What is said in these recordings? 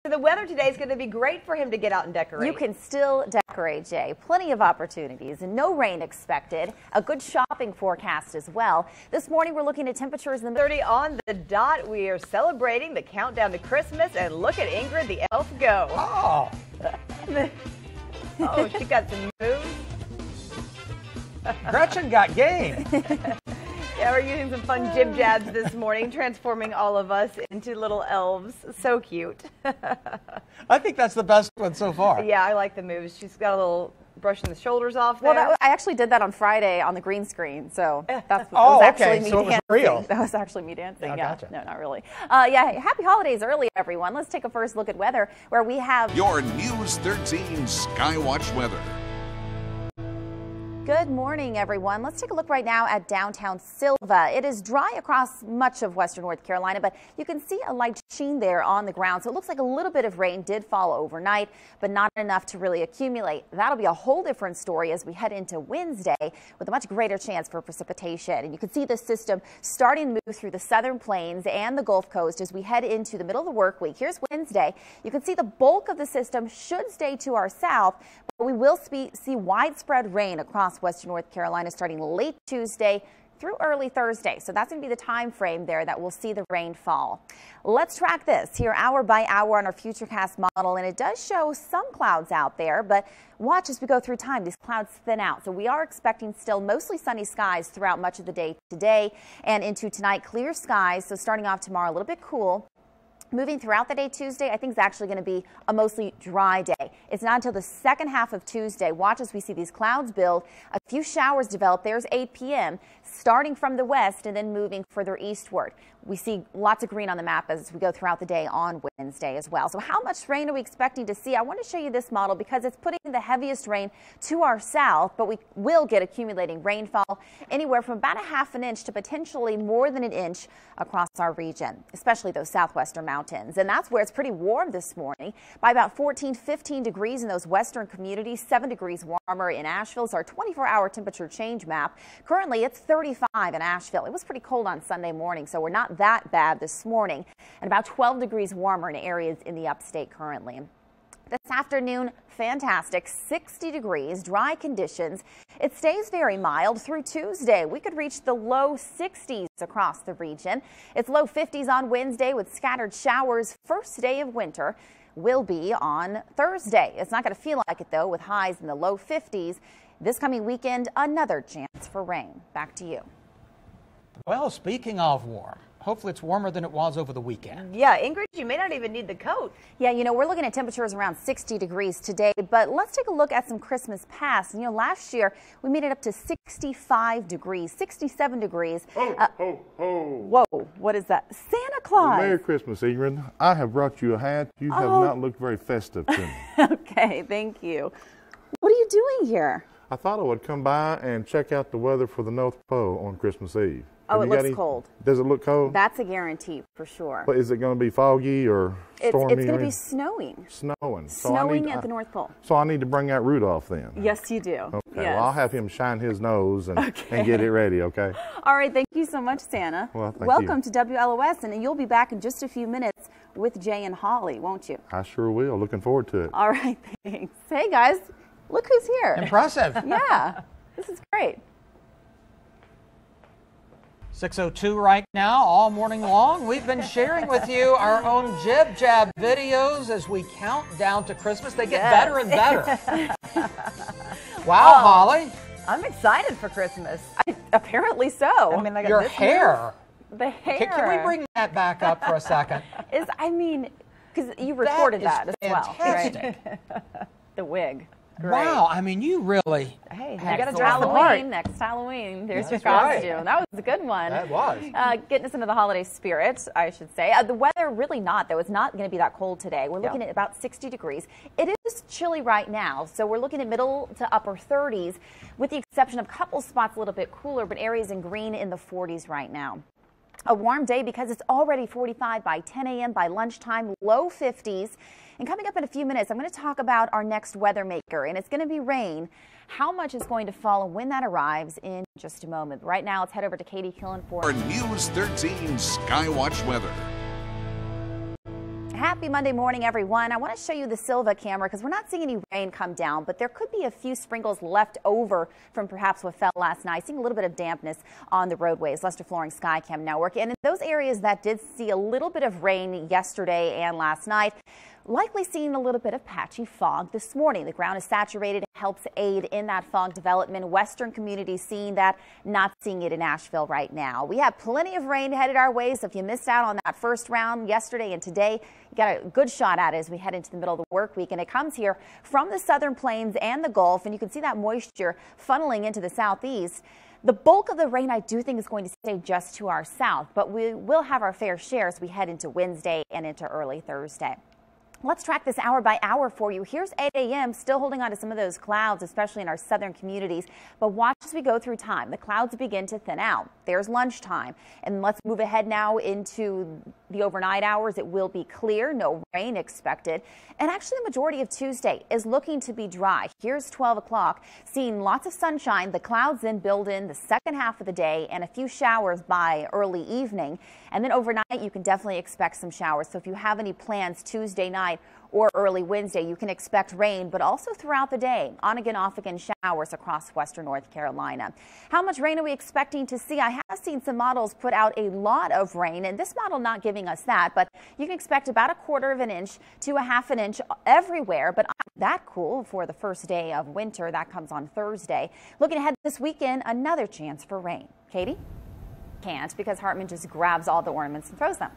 The weather today is going to be great for him to get out and decorate. You can still decorate, Jay. Plenty of opportunities and no rain expected. A good shopping forecast as well. This morning we're looking at temperatures in the 30 on the dot. We are celebrating the countdown to Christmas, and look at Ingrid the elf go. Oh, Oh, she got some moves. Gretchen got game. Yeah, we're using some fun jib jabs this morning, transforming all of us into little elves. So cute. I think that's the best one so far. Yeah, I like the moves. She's got a little brushing the shoulders off there. Well, I actually did that on Friday on the green screen, so that Oh, was actually okay, me so it was dancing. real. That was actually me dancing. Oh, Yeah, gotcha. no, not really. Yeah, happy holidays early, everyone. Let's take a first look at weather, where we have Your News 13 Skywatch weather. Good morning, everyone. Let's take a look right now at downtown Silva. It is dry across much of western North Carolina, but you can see a light sheen there on the ground. So it looks like a little bit of rain did fall overnight, but not enough to really accumulate. That'll be a whole different story as we head into Wednesday with a much greater chance for precipitation. And you can see the system starting to move through the southern plains and the Gulf Coast as we head into the middle of the work week. Here's Wednesday. You can see the bulk of the system should stay to our south, but we will see widespread rain across western North Carolina starting late Tuesday through early Thursday. So that's going to be the time frame there that we'll see the rain fall. Let's track this here hour by hour on our Futurecast model, and it does show some clouds out there, but watch as we go through time. These clouds thin out. So we are expecting still mostly sunny skies throughout much of the day today and into tonight. Clear skies. So starting off tomorrow, a little bit cool. Moving throughout the day Tuesday, I think it's actually going to be a mostly dry day. It's not until the second half of Tuesday. Watch as we see these clouds build. A few showers develop. There's 8 p.m. starting from the west and then moving further eastward. We see lots of green on the map as we go throughout the day on Wednesday as well. So how much rain are we expecting to see? I want to show you this model because it's putting the heaviest rain to our south, but we will get accumulating rainfall anywhere from about a half an inch to potentially more than an inch across our region, especially those southwestern mountains. And that's where it's pretty warm this morning by about 14, 15 degrees in those western communities, 7 degrees warmer in Asheville. It's our 24-hour temperature change map. Currently, it's 35 in Asheville. It was pretty cold on Sunday morning, so we're not that bad this morning, and about 12 degrees warmer in areas in the upstate currently. This afternoon, fantastic, 60 degrees, dry conditions. It stays very mild through Tuesday. We could reach the low 60s across the region. It's low 50s on Wednesday with scattered showers. First day of winter will be on Thursday. It's not going to feel like it, though, with highs in the low 50s. This coming weekend, another chance for rain. Back to you. Well, speaking of warm, hopefully it's warmer than it was over the weekend. Yeah, Ingrid, you may not even need the coat. Yeah, you know, we're looking at temperatures around 60 degrees today, but let's take a look at some Christmas past. You know, last year we made it up to 65 degrees, 67 degrees. Ho, ho, ho. Whoa, what is that? Santa Claus. Well, Merry Christmas, Ingrid. I have brought you a hat. You have not looked very festive to me. Okay, thank you. What are you doing here? I thought I would come by and check out the weather for the North Pole on Christmas Eve. Oh, Have it you got looks cold. Does it look cold? That's a guarantee for sure. But is it going to be foggy or stormy? It's going to be snowing. Snowing. Snowing at the North Pole. So I need to bring out Rudolph then. Yes, you do. Okay, Yes. well, I'll have him shine his nose and get it ready, okay? All right, thank you so much, Santa. Well, thank Welcome you. to WLOS, and you'll be back in just a few minutes with Jay and Holly, won't you? I sure will. Looking forward to it. All right, thanks. Hey, guys, look who's here. Impressive. Yeah, this is great. 6:02 right now, all morning long. We've been sharing with you our own Jib Jab videos as we count down to Christmas. They get better and better. Wow, Holly. I'm excited for Christmas. Apparently so. I mean, I got Your this hair. The hair. Can we bring that back up for a second? I mean, because you recorded that, is as well. fantastic. Right? The wig. Wow, I mean, you really Hey, you had got to the dress the part. Halloween, next Halloween. There's your That's right. costume. That was a good one. That was. Getting us into the holiday spirit, I should say. The weather, really not, though. It's not going to be that cold today. We're looking at about 60 degrees. It is chilly right now, so we're looking at middle to upper 30s, with the exception of a couple spots a little bit cooler, but areas in green in the 40s right now. A warm day because it's already 45 by 10 a.m. by lunchtime, low 50s. And coming up in a few minutes, I'm going to talk about our next weather maker, and it's going to be rain. How much is going to fall and when that arrives in just a moment. Right now, let's head over to Katie Killen for Our News 13 Skywatch weather. Happy Monday morning, everyone. I want to show you the Silva camera because we're not seeing any rain come down, but there could be a few sprinkles left over from perhaps what fell last night. Seeing a little bit of dampness on the roadways. Lester Flooring Skycam Network. And in those areas that did see a little bit of rain yesterday and last night, likely seeing a little bit of patchy fog this morning. The ground is saturated. It helps aid in that fog development. Western communities seeing that, not seeing it in Asheville right now. We have plenty of rain headed our way, so if you missed out on that first round yesterday and today, you got a good shot at it as we head into the middle of the work week. And it comes here from the southern plains and the Gulf, and you can see that moisture funneling into the southeast. The bulk of the rain, I do think, is going to stay just to our south, but we will have our fair share as we head into Wednesday and into early Thursday. Let's track this hour by hour for you. Here's 8 a.m. still holding on to some of those clouds, especially in our southern communities. But watch as we go through time. The clouds begin to thin out. There's lunchtime. And let's move ahead now into the overnight hours. It will be clear. No rain expected. And actually, the majority of Tuesday is looking to be dry. Here's 12 o'clock. Seeing lots of sunshine. The clouds then build in the second half of the day and a few showers by early evening. And then overnight, you can definitely expect some showers. So if you have any plans Tuesday night or early Wednesday, you can expect rain, but also throughout the day, on again, off again showers across western North Carolina. How much rain are we expecting to see? I have seen some models put out a lot of rain, and this model not giving us that, but you can expect about 1/4 of an inch to 1/2 an inch everywhere, but not that cool for the first day of winter. That comes on Thursday. Looking ahead this weekend, another chance for rain. Katie? Can't, because Hartman just grabs all the ornaments and throws them.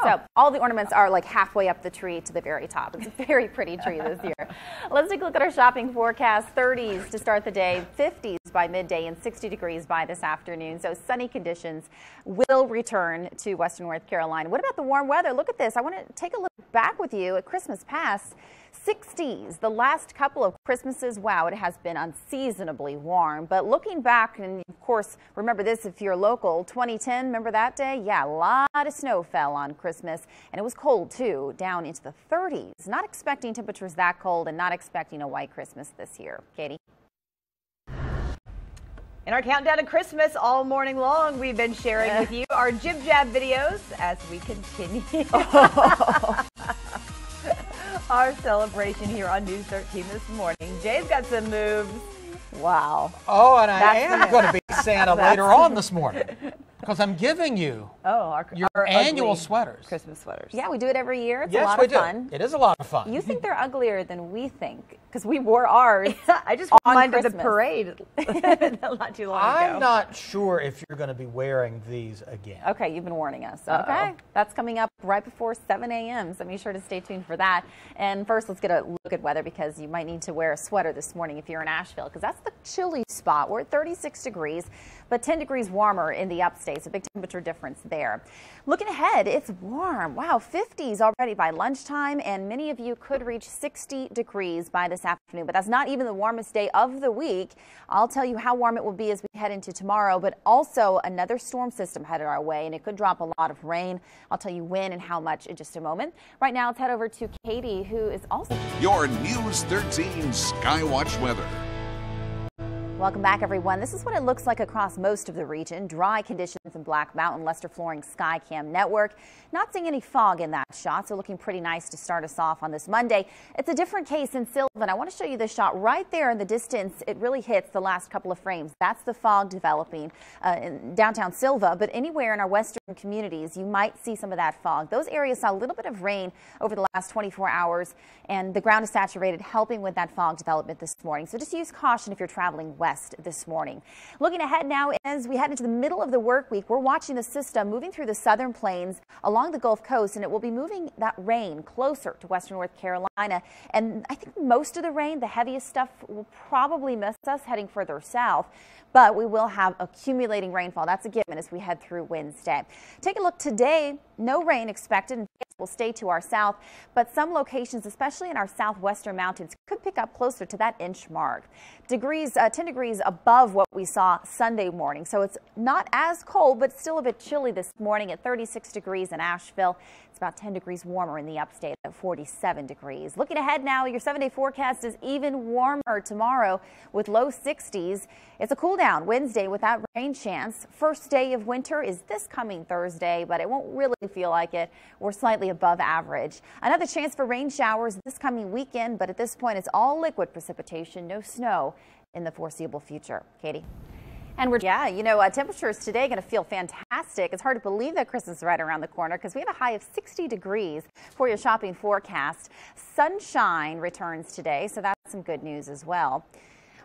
So all the ornaments are like halfway up the tree to the very top. It's a very pretty tree this year. Let's take a look at our shopping forecast. 30s to start the day, 50s by midday, and 60 degrees by this afternoon. So sunny conditions will return to western North Carolina. What about the warm weather? Look at this. I want to take a look back with you at Christmas past. 60s the last couple of Christmases. Wow, it has been unseasonably warm. But looking back, and of course, remember this if you're local, 2010, remember that day? Yeah, a lot of snow fell on Christmas, and it was cold too, down into the 30s. Not expecting temperatures that cold and not expecting a white Christmas this year. Katie? In our countdown to Christmas all morning long, we've been sharing with you our Jib Jab videos as we continue. Our celebration here on News 13 this morning. Jay's got some moves. Wow. Oh, and I am going to be Santa later on this morning because I'm giving you your annual sweaters. Christmas sweaters. Yeah, we do it every year. It's a Yes, lot we of do. fun. It is a lot of fun. You think they're uglier than we think because we wore ours. I just on went to the Christmas. parade not too long ago. I'm not sure if you're going to be wearing these again. Okay, you've been warning us. Okay, that's coming up right before 7 a.m. So be sure to stay tuned for that. And first, let's get a look at weather because you might need to wear a sweater this morning if you're in Asheville because that's the chilly spot. We're at 36 degrees, but 10 degrees warmer in the upstate. So big temperature difference there. Looking ahead, it's warm. Wow, 50s already by lunchtime, and many of you could reach 60 degrees by this afternoon. But that's not even the warmest day of the week. I'll tell you how warm it will be as we head into tomorrow, but also another storm system headed our way, and it could drop a lot of rain. I'll tell you when and how much in just a moment. Right now, let's head over to Katie, who is also Your News 13 Skywatch weather. Welcome back, everyone. This is what it looks like across most of the region. Dry conditions in Black Mountain, Lester Flooring Skycam Network. Not seeing any fog in that shot, so looking pretty nice to start us off on this Monday. It's a different case in Sylvan. I want to show you this shot right there in the distance. It really hits the last couple of frames. That's the fog developing in downtown Sylva, but anywhere in our western communities, you might see some of that fog. Those areas saw a little bit of rain over the last 24 hours, and the ground is saturated, helping with that fog development this morning. So just use caution if you're traveling west this morning. Looking ahead now as we head into the middle of the work week, we're watching the system moving through the southern plains along the Gulf Coast, and it will be moving that rain closer to western North Carolina. And I think most of the rain, the heaviest stuff, will probably miss us heading further south, but we will have accumulating rainfall. That's a given as we head through Wednesday. Take a look today. No rain expected. Will stay to our south, but some locations, especially in our southwestern mountains, could pick up closer to that inch mark. 10 degrees above what we saw Sunday morning. So it's not as cold, but still a bit chilly this morning at 36 degrees in Asheville, It's about 10 degrees warmer in the upstate at 47 degrees. Looking ahead now, your 7-day forecast is even warmer tomorrow with low 60s. It's a cool down Wednesday without rain chance. First day of winter is this coming Thursday, but it won't really feel like it. We're slightly above average. Another chance for rain showers this coming weekend, but at this point it's all liquid precipitation, no snow in the foreseeable future. Katie? And temperatures today going to feel fantastic. It's hard to believe that Christmas is right around the corner because we have a high of 60 degrees for your shopping forecast. Sunshine returns today, so that's some good news as well.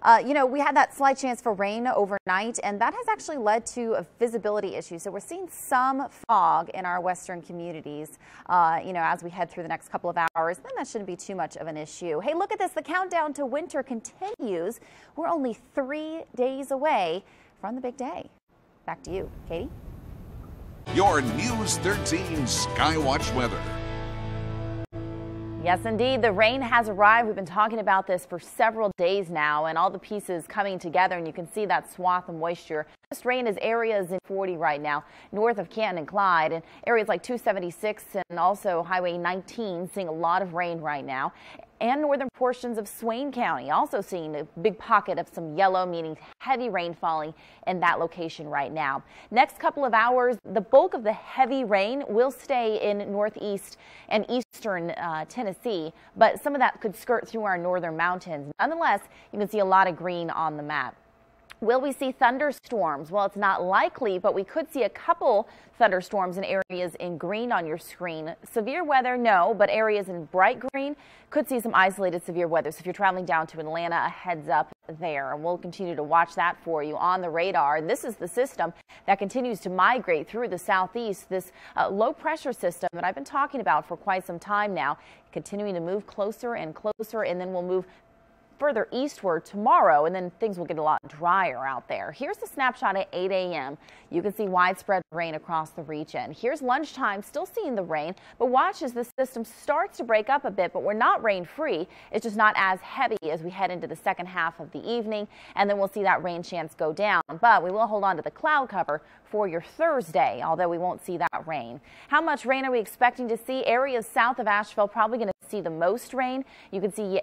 We had that slight chance for rain overnight, and that has actually led to a visibility issue. So we're seeing some fog in our western communities, as we head through the next couple of hours. Then that shouldn't be too much of an issue. Hey, look at this. The countdown to winter continues. We're only 3 days away from the big day. Back to you, Katie. Your News 13 Skywatch weather. Yes, indeed. The rain has arrived. We've been talking about this for several days now, and all the pieces coming together, and you can see that swath of moisture. This rain is areas in 40 right now, north of Canton and Clyde, and areas like 276 and also Highway 19 seeing a lot of rain right now. And northern portions of Swain County also seeing a big pocket of some yellow, meaning heavy rain falling in that location right now. Next couple of hours, the bulk of the heavy rain will stay in northeast and eastern Tennessee, but some of that could skirt through our northern mountains. Nonetheless, you can see a lot of green on the map. Will we see thunderstorms? Well, it's not likely, but we could see a couple thunderstorms in areas in green on your screen. Severe weather, no, but areas in bright green could see some isolated severe weather. So if you're traveling down to Atlanta, a heads up there. And we'll continue to watch that for you on the radar. And this is the system that continues to migrate through the southeast, this low pressure system that I've been talking about for quite some time now, continuing to move closer and closer, and then we'll move further eastward tomorrow, and then things will get a lot drier out there. Here's a snapshot at 8 a.m. You can see widespread rain across the region. Here's lunchtime, still seeing the rain, but watch as this system starts to break up a bit, but we're not rain free. It's just not as heavy as we head into the second half of the evening, and then we'll see that rain chance go down. But we will hold on to the cloud cover for your Thursday, although we won't see that rain. How much rain are we expecting to see? Areas south of Asheville probably going to see the most rain. You can see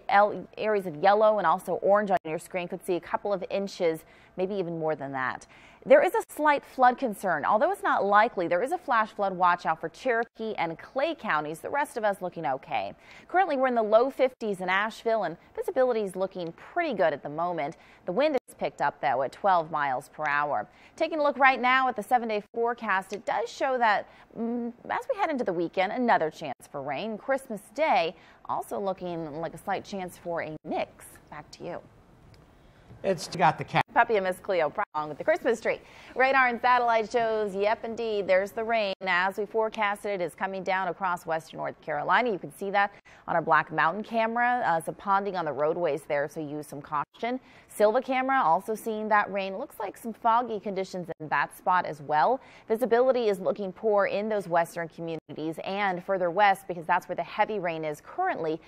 areas of yellow and also orange on your screen. Could see a couple of inches, maybe even more than that. There is a slight flood concern. Although it's not likely, there is a flash flood watch out for Cherokee and Clay counties. The rest of us looking okay. Currently, we're in the low 50s in Asheville, and visibility is looking pretty good at the moment. The wind is picked up, though, at 12 miles per hour. Taking a look right now at the 7-day forecast, it does show that as we head into the weekend, another chance for rain. Christmas Day also looking like a slight chance for a mix. Back to you. It's got the cat. Puppy and Miss Cleo along with the Christmas tree. Radar and satellite shows, yep, indeed, there's the rain. As we forecasted, it is coming down across western North Carolina. You can see that on our Black Mountain camera. Some ponding on the roadways there, so use some caution. Silva camera also seeing that rain. Looks like some foggy conditions in that spot as well. Visibility is looking poor in those western communities and further west because that's where the heavy rain is currently.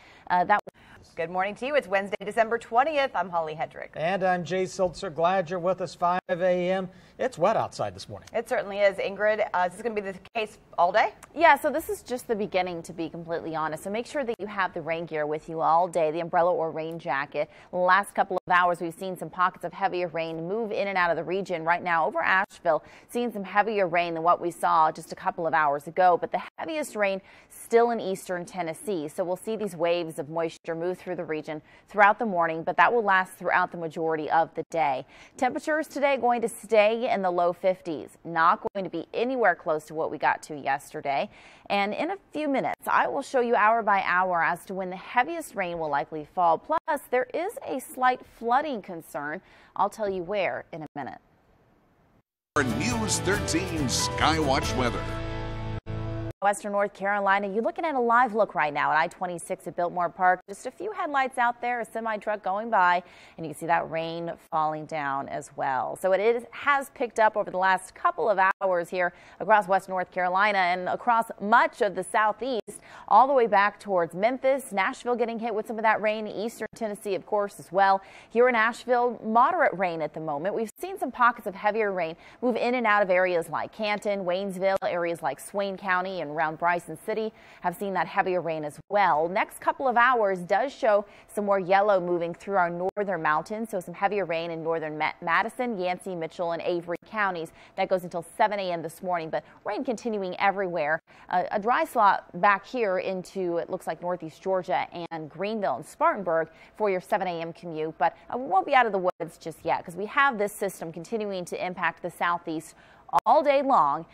Good morning to you. It's Wednesday, December 20th. I'm Holly Hedrick. And I'm Jay Siltzer. Glad you're with us. 5 a.m. It's wet outside this morning. It certainly is. Ingrid, is this going to be the case all day? Yeah, so this is just the beginning, to be completely honest. So make sure that you have the rain gear with you all day, the umbrella or rain jacket. The last couple of hours, we've seen some pockets of heavier rain move in and out of the region. Right now, over Asheville, seeing some heavier rain than what we saw just a couple of hours ago. But the heaviest rain still in eastern Tennessee. So we'll see these waves of moisture move through the region throughout the morning, but that will last throughout the majority of the day. Temperatures today going to stay in the low 50s, not going to be anywhere close to what we got to yesterday. And in a few minutes, I will show you hour by hour as to when the heaviest rain will likely fall. Plus, there is a slight flooding concern. I'll tell you where in a minute. For News 13 Skywatch weather. Western North Carolina, you're looking at a live look right now at I-26 at Biltmore Park. Just a few headlights out there, a semi-truck going by, and you can see that rain falling down as well. So it has picked up over the last couple of hours here across Western North Carolina and across much of the southeast, all the way back towards Memphis. Nashville getting hit with some of that rain, eastern Tennessee, of course, as well. Here in Asheville, moderate rain at the moment. We've seen some pockets of heavier rain move in and out of areas like Canton, Waynesville, areas like Swain County, and and around Bryson City have seen that heavier rain as well. Next couple of hours does show some more yellow moving through our northern mountains, so some heavier rain in northern Madison, Yancey, Mitchell, and Avery counties. That goes until 7 a.m. this morning, but rain continuing everywhere. A dry slot back here into, it looks like, northeast Georgia and Greenville and Spartanburg for your 7 a.m. commute, but we won't be out of the woods just yet because we have this system continuing to impact the southeast all day long.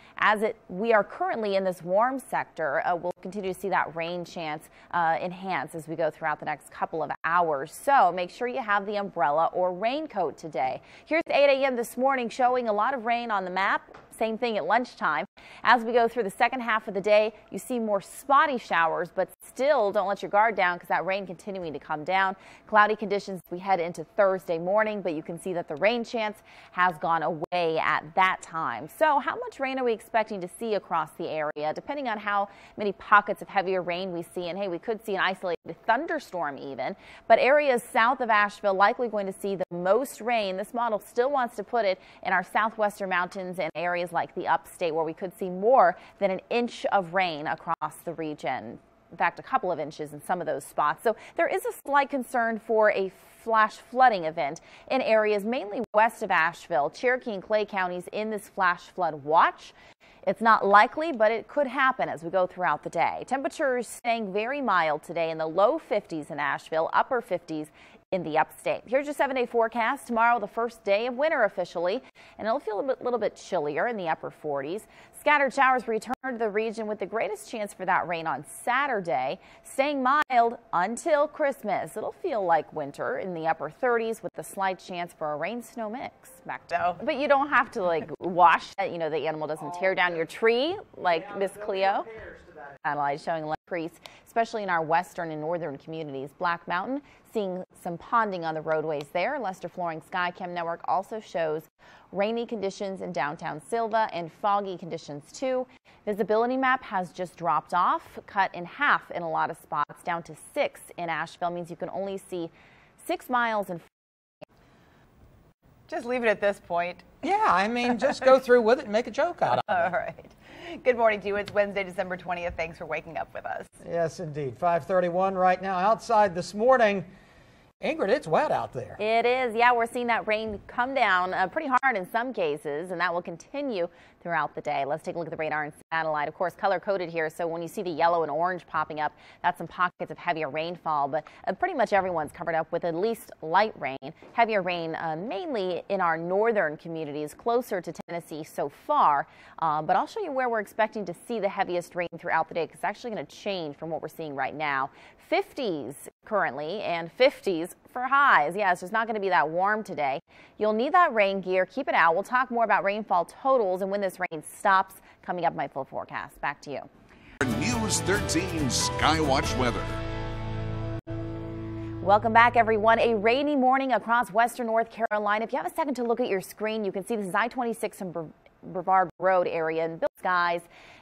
We are currently in this warm sector, we'll continue to see that rain chance enhance as we go throughout the next couple of hours. So make sure you have the umbrella or raincoat today. Here's 8 a.m. this morning showing a lot of rain on the map. Same thing at lunchtime. As we go through the second half of the day, you see more spotty showers, but still don't let your guard down because that rain continuing to come down. Cloudy conditions as we head into Thursday morning, but you can see that the rain chance has gone away at that time. So how much rain are we expecting to see across the area? Depending on how many pockets of heavier rain we see, and hey, we could see an isolated thunderstorm even, but areas south of Asheville likely going to see the most rain. This model still wants to put it in our southwestern mountains and areas like the upstate, where we could see more than an inch of rain across the region. In fact, a couple of inches in some of those spots. So there is a slight concern for a flash flooding event in areas mainly west of Asheville, Cherokee and Clay counties in this flash flood watch. It's not likely, but it could happen as we go throughout the day. Temperatures staying very mild today in the low 50s in Asheville, upper 50s in the upstate. Here's your 7-day forecast. Tomorrow, the first day of winter officially, and it'll feel a little bit chillier in the upper 40s. Scattered showers return to the region with the greatest chance for that rain on Saturday, staying mild until Christmas. It'll feel like winter in the upper 30s with a slight chance for a rain-snow mix. Back to, but you don't have to like wash it. You know, the animal doesn't tear down your tree like Miss Cleo. Satellite showing light increase, especially in our western and northern communities. Black Mountain seeing some ponding on the roadways there. Lester Flooring Skycam Network also shows rainy conditions in downtown Silva and foggy conditions too. Visibility map has just dropped off, cut in half in a lot of spots, down to 6 in Asheville. Means you can only see 6 miles and just leave it at this point. Yeah, I mean, just go through with it and make a joke out of it. All right. Good morning to you. It's Wednesday, December 20th. Thanks for waking up with us. Yes, indeed. 5:31 right now outside this morning. Ingrid, it's wet out there. It is. Yeah, we're seeing that rain come down pretty hard in some cases, and that will continue throughout the day. Let's take a look at the radar and satellite. Of course, color coded here, so when you see the yellow and orange popping up, that's some pockets of heavier rainfall, but pretty much everyone's covered up with at least light rain. Heavier rain mainly in our northern communities, closer to Tennessee so far, but I'll show you where we're expecting to see the heaviest rain throughout the day, because it's actually going to change from what we're seeing right now. 50s currently and 50s for highs. Yes, it's not going to be that warm today. You'll need that rain gear. Keep it out. We'll talk more about rainfall totals and when this rain stops coming up in my full forecast. Back to you. News 13 Skywatch weather. Welcome back, everyone. A rainy morning across western North Carolina. If you have a second to look at your screen, you can see this is I-26 and Brevard Road area and blue skies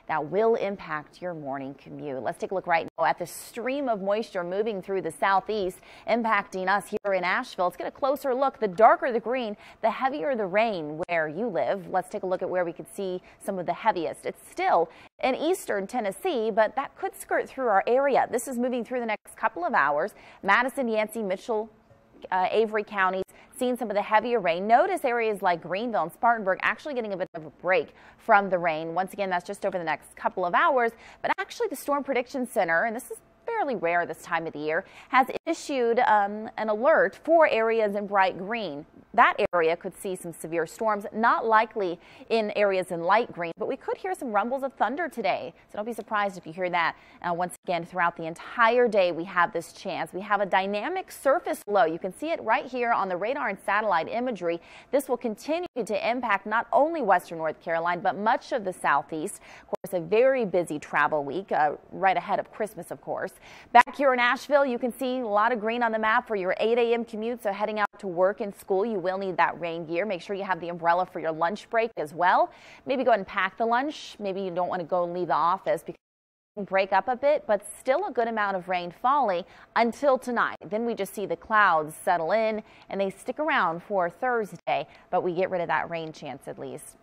that will impact your morning commute. Let's take a look right now at the stream of moisture moving through the southeast, impacting us here in Asheville. Let's get a closer look. The darker the green, the heavier the rain where you live. Let's take a look at where we could see some of the heaviest. It's still in eastern Tennessee, but that could skirt through our area. This is moving through the next couple of hours. Madison, Yancey, Mitchell, Avery counties seeing some of the heavier rain. Notice areas like Greenville and Spartanburg actually getting a bit of a break from the rain. Once again, that's just over the next couple of hours. But actually, the Storm Prediction Center, and this is fairly rare this time of the year, has issued an alert for areas in bright green. That area could see some severe storms, not likely in areas in light green, but we could hear some rumbles of thunder today. So don't be surprised if you hear that. Once again, throughout the entire day, we have this chance. We have a dynamic surface low. You can see it right here on the radar and satellite imagery. This will continue to impact not only western North Carolina, but much of the southeast. Of course, a very busy travel week right ahead of Christmas, of course. Back here in Asheville, you can see a lot of green on the map for your 8 a.m. commute. So heading out to work and school, you will need that rain gear. Make sure you have the umbrella for your lunch break as well. Maybe go ahead and pack the lunch. Maybe you don't want to go and leave the office because it can break up a bit, but still a good amount of rain falling until tonight. Then we just see the clouds settle in and they stick around for Thursday, but we get rid of that rain chance at least.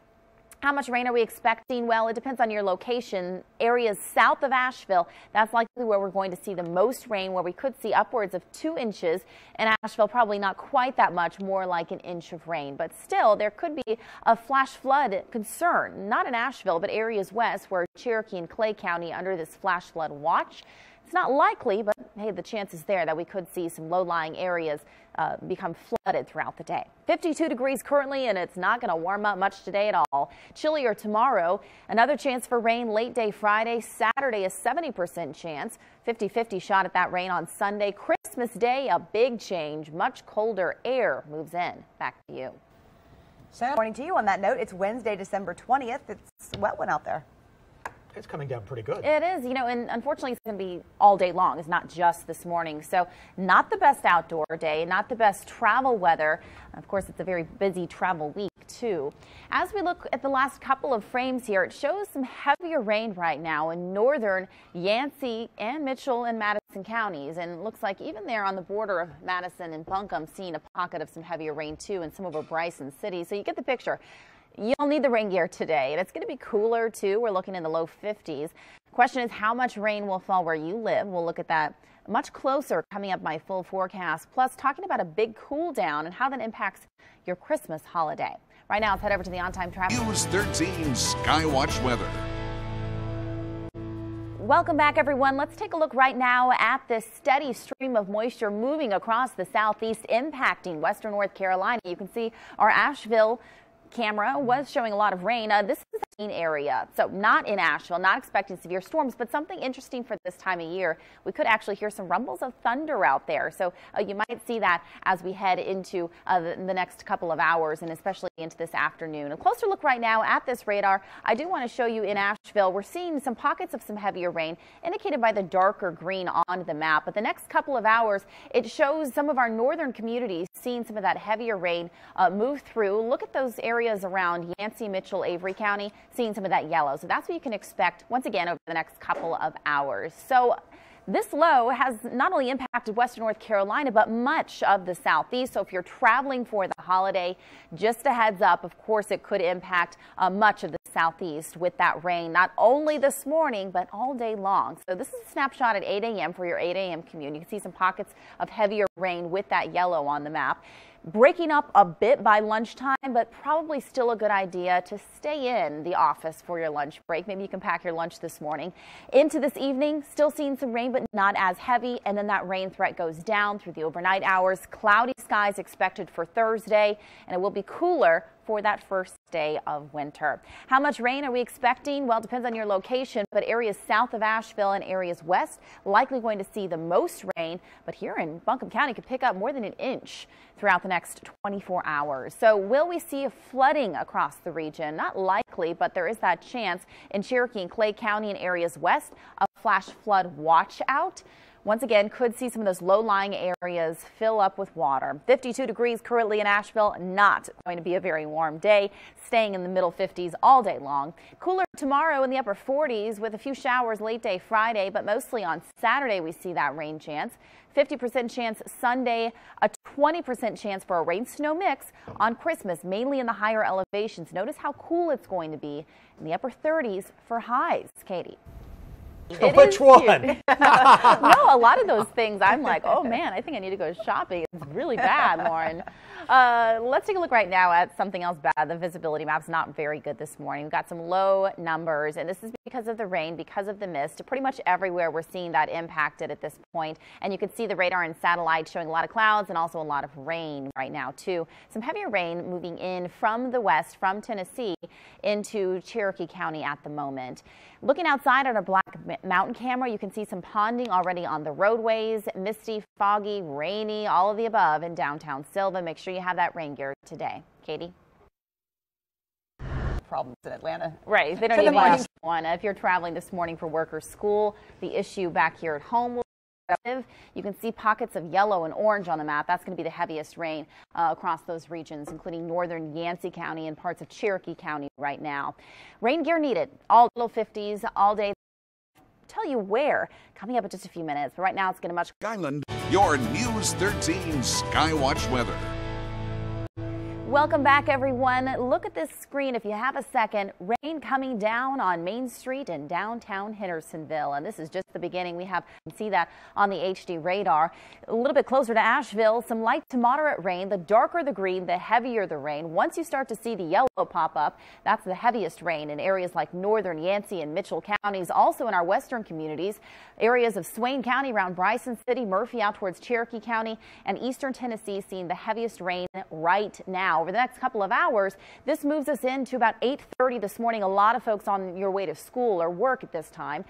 How much rain are we expecting? Well, it depends on your location. Areas south of Asheville, that's likely where we're going to see the most rain, where we could see upwards of 2 inches. In Asheville, probably not quite that much, more like an inch of rain. But still, there could be a flash flood concern, not in Asheville, but areas west where Cherokee and Clay County under this flash flood watch. It's not likely, but hey, the chance is there that we could see some low-lying areas become flooded throughout the day. 52 degrees currently, and it's not going to warm up much today at all. Chillier tomorrow. Another chance for rain late day Friday. Saturday, a 70% chance. 50-50 shot at that rain on Sunday. Christmas Day, a big change. Much colder air moves in. Back to you. Good morning to you. On that note, it's Wednesday, December 20th. It's a wet one out there. It's coming down pretty good. It is, you know, and unfortunately it's going to be all day long. It's not just this morning. So not the best outdoor day, not the best travel weather. Of course, it's a very busy travel week too. As we look at the last couple of frames here, it shows some heavier rain right now in northern Yancey and Mitchell and Madison counties. And it looks like even there on the border of Madison and Buncombe, seeing a pocket of some heavier rain too in some over Bryson City. So you get the picture. You'll need the rain gear today, and it's going to be cooler too. We're looking in the low 50s. The question is how much rain will fall where you live. We'll look at that much closer coming up my full forecast, plus talking about a big cool down and how that impacts your Christmas holiday. Right now, let's head over to the on-time traffic. News 13 Skywatch weather. Welcome back, everyone. Let's take a look right now at this steady stream of moisture moving across the southeast, impacting western North Carolina. You can see our Asheville camera was showing a lot of rain. This is the main area, so not in Asheville, not expecting severe storms, but something interesting for this time of year. We could actually hear some rumbles of thunder out there, so you might see that as we head into the next couple of hours and especially into this afternoon. A closer look right now at this radar. I do want to show you in Asheville, we're seeing some pockets of some heavier rain indicated by the darker green on the map, but the next couple of hours it shows some of our northern communities seeing some of that heavier rain move through. Look at those areas around Yancey, Mitchell, Avery County, seeing some of that yellow. So that's what you can expect once again over the next couple of hours. So this low has not only impacted western North Carolina, but much of the southeast. So if you're traveling for the holiday, just a heads up, of course, it could impact much of the southeast with that rain, not only this morning, but all day long. So this is a snapshot at 8 a.m. for your 8 a.m. commute. You can see some pockets of heavier rain with that yellow on the map. Breaking up a bit by lunchtime, but probably still a good idea to stay in the office for your lunch break. Maybe you can pack your lunch this morning. Into this evening, still seeing some rain, but not as heavy. And then that rain threat goes down through the overnight hours. Cloudy skies expected for Thursday, and it will be cooler for that first day of winter. How much rain are we expecting? Well, it depends on your location, but areas south of Asheville and areas west likely going to see the most rain. But here in Buncombe County could pick up more than an inch throughout the next 24 hours. So will we see a flooding across the region? Not likely, but there is that chance in Cherokee and Clay County and areas west. A flash flood watch out. Once again, could see some of those low-lying areas fill up with water. 52 degrees currently in Asheville. Not going to be a very warm day, staying in the middle 50s all day long. Cooler tomorrow in the upper 40s with a few showers late day Friday, but mostly on Saturday we see that rain chance. 50% chance Sunday, a 20% chance for a rain-snow mix on Christmas, mainly in the higher elevations. Notice how cool it's going to be in the upper 30s for highs. Katie. Which one? No, a lot of those things I'm like, oh man, I think I need to go shopping. It's really bad, Lauren. Let's take a look right now at something else bad. The visibility map's not very good this morning. We've got some low numbers, and this is because of the rain, because of the mist. Pretty much everywhere we're seeing that impacted at this point. And you can see the radar and satellite showing a lot of clouds and also a lot of rain right now too. Some heavier rain moving in from the west, from Tennessee into Cherokee County at the moment. Looking outside on our Black Mountain camera, you can see some ponding already on the roadways, misty, foggy, rainy, all of the above in downtown Sylva. Make sure you have that rain gear today. Katie? Problems in Atlanta. Right. They don't even use one. If you're traveling this morning for work or school, the issue back here at home will you can see pockets of yellow and orange on the map. That's going to be the heaviest rain across those regions, including northern Yancey County and parts of Cherokee County right now. Rain gear needed. All little 50s all day. Tell you where coming up in just a few minutes. But right now it's going to much. Island, your News 13 Skywatch weather. Welcome back, everyone. Look at this screen if you have a second. Rain coming down on Main Street in downtown Hendersonville. And this is just the beginning. We can see that on the HD radar. A little bit closer to Asheville, some light to moderate rain. The darker the green, the heavier the rain. Once you start to see the yellow pop up, that's the heaviest rain in areas like northern Yancey and Mitchell counties. Also in our western communities, areas of Swain County around Bryson City, Murphy out towards Cherokee County, and eastern Tennessee seeing the heaviest rain right now. Over the next couple of hours, this moves us into about 8:30 this morning. A lot of folks on your way to school or work at this time.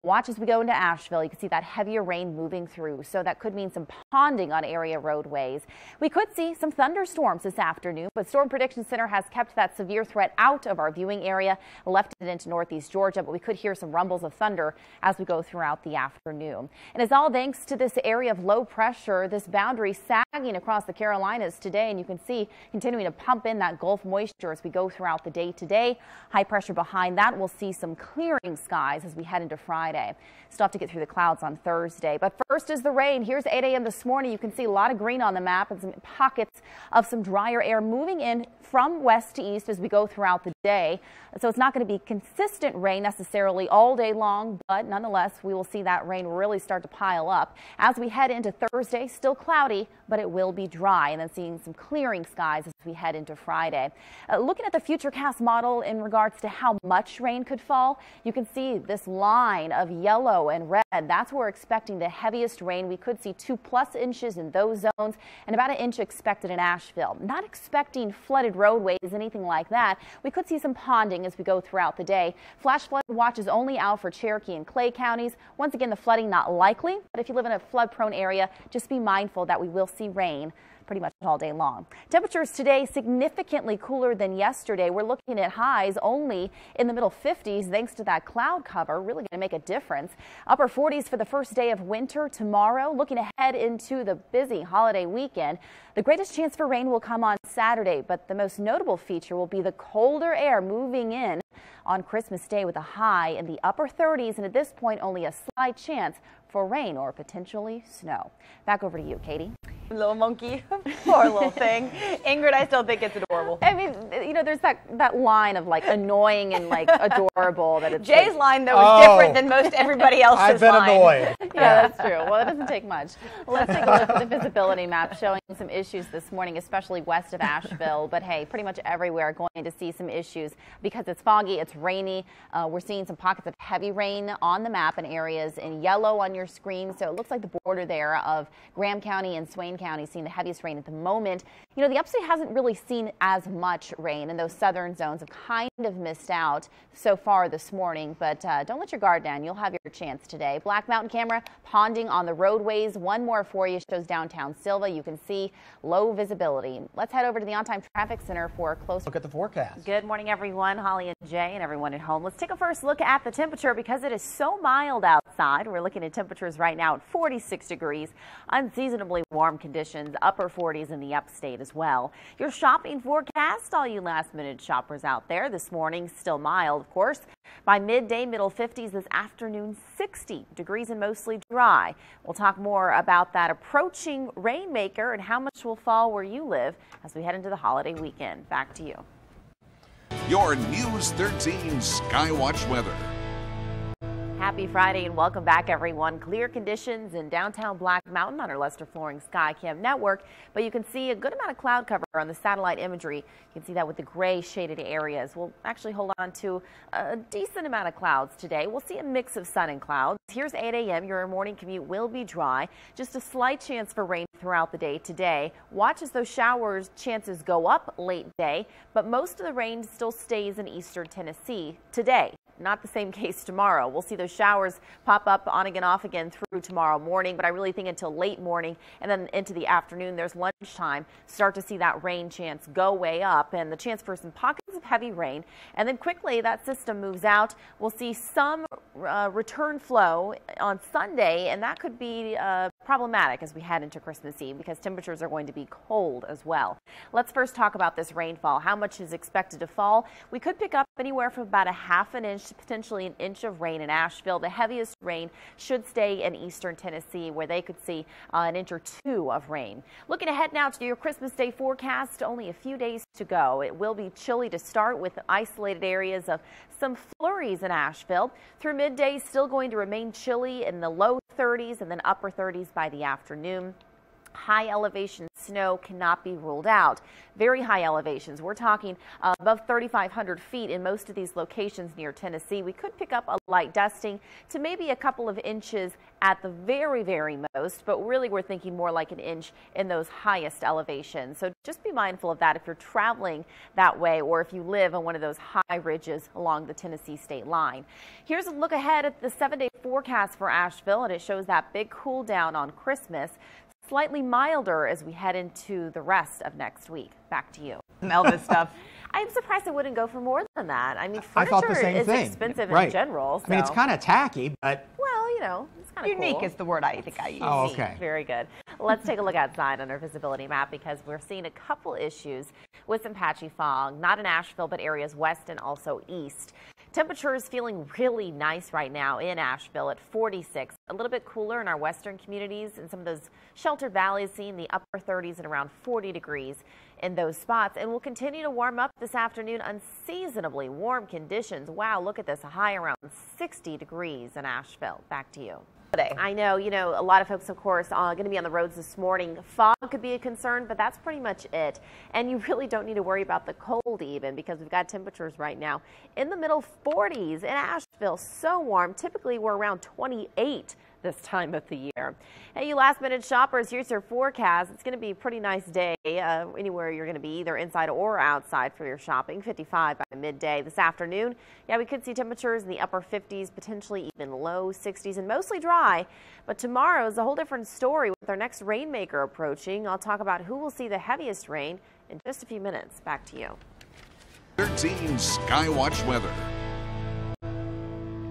Watch as we go into Asheville. You can see that heavier rain moving through, so that could mean some ponding on area roadways. We could see some thunderstorms this afternoon, but Storm Prediction Center has kept that severe threat out of our viewing area, left it into northeast Georgia, but we could hear some rumbles of thunder as we go throughout the afternoon. And it's all thanks to this area of low pressure, this boundary sagging across the Carolinas today, and you can see continuing to pump in that Gulf moisture as we go throughout the day today. High pressure behind that. We'll see some clearing skies as we head into Friday. Still have to get through the clouds on Thursday. But first is the rain. Here's 8 a.m. this morning. You can see a lot of green on the map and some pockets of some drier air moving in from west to east as we go throughout the day. So it's not going to be consistent rain necessarily all day long, but nonetheless, we will see that rain really start to pile up. As we head into Thursday, still cloudy, but it will be dry, and then seeing some clearing skies as we head into Friday. Looking at the Futurecast model in regards to how much rain could fall, you can see this line of yellow and red. That's where we're expecting the heaviest rain. We could see 2+ inches in those zones and about 1 inch expected in Asheville. Not expecting flooded roadways, anything like that. We could see some ponding as we go throughout the day. Flash flood watch is only out for Cherokee and Clay counties. Once again, the flooding not likely, but if you live in a flood prone area, just be mindful that we will see rain pretty much all day long. Temperatures today significantly cooler than yesterday. We're looking at highs only in the middle 50s thanks to that cloud cover. Really going to make a difference. Upper 40s for the first day of winter tomorrow. Looking ahead into the busy holiday weekend. The greatest chance for rain will come on Saturday, but the most notable feature will be the colder air moving in on Christmas Day with a high in the upper 30s, and at this point only a slight chance for rain or potentially snow. Back over to you, Katie. Little monkey, poor little thing. Ingrid, I still think it's adorable. I mean, you know, there's that line of like annoying and like adorable that it's Jay's like, line, though, is different than most everybody else's I've been line. annoyed. Yeah, that's true. Well, it doesn't take much. Let's take a look at the visibility map showing some issues this morning, especially west of Asheville. But hey, pretty much everywhere going to see some issues because it's foggy, it's rainy. We're seeing some pockets of heavy rain on the map in areas in yellow on your screen. So it looks like the border there of Graham County and Swain County seeing the heaviest rain at the moment. You know, the upstate hasn't really seen as much rain, and those southern zones have kind of missed out so far this morning. But don't let your guard down. You'll have your chance today. Black Mountain camera ponding on the roadways. One more for you shows downtown Silva. You can see low visibility. Let's head over to the on-time traffic center for a close Look at the forecast. Good morning, everyone. Holly and Jay and everyone at home. Let's take a first look at the temperature because it is so mild outside. We're looking at temperatures right now at 46 degrees, unseasonably warm conditions, upper 40s in the upstate as well. Your shopping forecast, all you last-minute shoppers out there this morning, still mild, of course. By midday, middle 50s this afternoon, 60 degrees and mostly dry. We'll talk more about that approaching rainmaker and how much will fall where you live as we head into the holiday weekend. Back to you. Your News 13 Skywatch weather. Happy Friday and welcome back, everyone. Clear conditions in downtown Black Mountain on our Lester Flooring Skycam network, but you can see a good amount of cloud cover on the satellite imagery. You can see that with the gray shaded areas. We'll actually hold on to a decent amount of clouds today. We'll see a mix of sun and clouds. Here's 8 a.m. Your morning commute will be dry. Just a slight chance for rain throughout the day today. Watch as those showers chances go up late day, but most of the rain still stays in eastern Tennessee today. Not the same case tomorrow. We'll see those showers pop up on again, off again through tomorrow morning, but I really think until late morning and then into the afternoon, there's lunchtime, start to see that rain chance go way up and the chance for some pockets of heavy rain. And then quickly that system moves out. We'll see some return flow on Sunday, and that could be problematic as we head into Christmas Eve because temperatures are going to be cold as well. Let's first talk about this rainfall. How much is expected to fall? We could pick up anywhere from about a half an inch to potentially an inch of rain in Asheville. The heaviest rain should stay in eastern Tennessee, where they could see an inch or two of rain. Looking ahead now to your Christmas Day forecast, only a few days to go. It will be chilly to start with isolated areas of some flurries in Asheville. Through midday, still going to remain chilly in the low 30s and then upper 30s by the afternoon. High elevation snow cannot be ruled out. Very high elevations. We're talking above 3,500 feet in most of these locations near Tennessee. We could pick up a light dusting to maybe a couple of inches at the very, very most, but really we're thinking more like an inch in those highest elevations. So just be mindful of that if you're traveling that way or if you live on one of those high ridges along the Tennessee state line. Here's a look ahead at the 7-day forecast for Asheville, and it shows that big cool down on Christmas. Slightly milder as we head into the rest of next week. Back to you. Elvis stuff. I'm surprised it wouldn't go for more than that. I mean, I thought the furniture same is thing. expensive Right. in general. So. I mean, it's kind of tacky, but Well, you know, it's kind of Unique cool. is the word I think I use. Oh, okay. Very good. Let's take a look outside on our visibility map because we're seeing a couple issues with some patchy fog, not in Asheville, but areas west and also east. Temperatures feeling really nice right now in Asheville at 46. A little bit cooler in our western communities and some of those sheltered valleys seeing the upper 30s and around 40 degrees in those spots. And we'll continue to warm up this afternoon. Unseasonably warm conditions. Wow, look at this. A high around 60 degrees in Asheville. Back to you. I know, a lot of folks, of course, are going to be on the roads this morning. Fog could be a concern, but that's pretty much it. And you really don't need to worry about the cold even because we've got temperatures right now in the middle 40s in Asheville. So warm. Typically, we're around 28 this time of the year. Hey, you last-minute shoppers, here's your forecast. It's going to be a pretty nice day anywhere you're going to be, either inside or outside for your shopping. 55 by midday. This afternoon, yeah, we could see temperatures in the upper 50s, potentially even low 60s, and mostly dry. But tomorrow is a whole different story with our next rainmaker approaching. I'll talk about who will see the heaviest rain in just a few minutes. Back to you. 13 Skywatch weather.